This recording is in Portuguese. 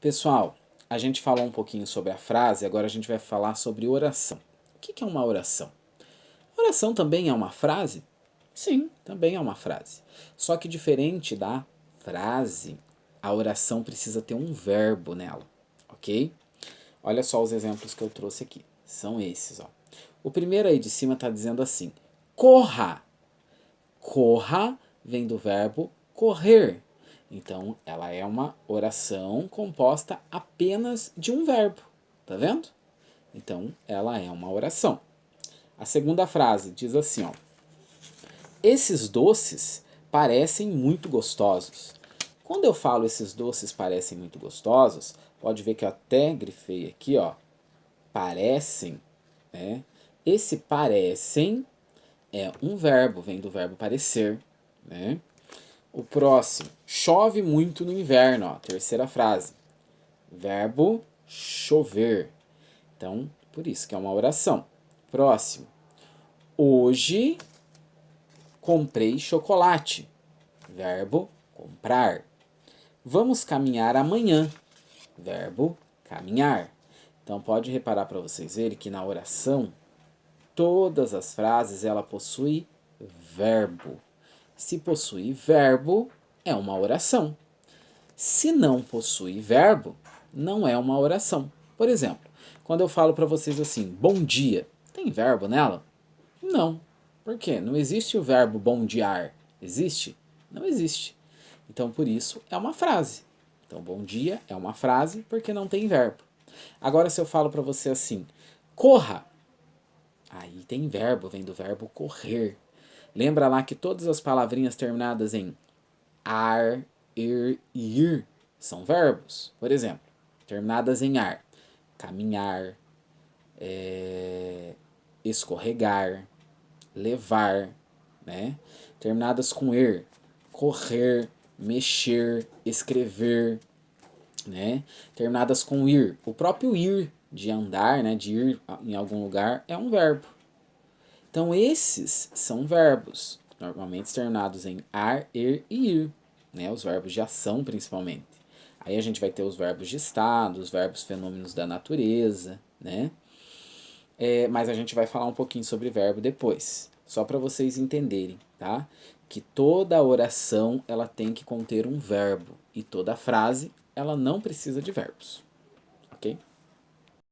Pessoal, a gente falou um pouquinho sobre a frase, agora a gente vai falar sobre oração. O que é uma oração? Oração também é uma frase? Sim, também é uma frase. Só que diferente da frase, a oração precisa ter um verbo nela, ok? Olha só os exemplos que eu trouxe aqui. São esses, ó. O primeiro aí de cima está dizendo assim: corra. Corra vem do verbo correr. Então, ela é uma oração composta apenas de um verbo. Tá vendo? Então, ela é uma oração. A segunda frase diz assim, ó: esses doces parecem muito gostosos. Quando eu falo esses doces parecem muito gostosos, pode ver que eu até grifei aqui, ó, parecem, né? Esse parecem é um verbo, vem do verbo parecer, né? O próximo, chove muito no inverno, ó, terceira frase. Verbo chover. Então, por isso que é uma oração. Próximo, hoje comprei chocolate. Verbo comprar. Vamos caminhar amanhã. Verbo caminhar. Então pode reparar para vocês verem que na oração todas as frases ela possui verbo. Se possui verbo, é uma oração. Se não possui verbo, não é uma oração. Por exemplo, quando eu falo para vocês assim, bom dia, tem verbo nela? Não. Por quê? Não existe o verbo bom diar. Existe? Não existe. Então, por isso, é uma frase. Então, bom dia é uma frase porque não tem verbo. Agora, se eu falo para você assim, corra, aí tem verbo, vem do verbo correr. Lembra lá que todas as palavrinhas terminadas em ar, ir e ir são verbos. Por exemplo, terminadas em ar, caminhar, escorregar, levar, né? Terminadas com er, correr, mexer, escrever, né? Terminadas com ir, o próprio ir de andar, né, de ir em algum lugar é um verbo. Então esses são verbos, normalmente terminados em ar, ir e ir, né? Os verbos de ação principalmente. Aí a gente vai ter os verbos de estado, os verbos fenômenos da natureza, né? Mas a gente vai falar um pouquinho sobre verbo depois, só para vocês entenderem, tá? Que toda oração ela tem que conter um verbo e toda frase ela não precisa de verbos.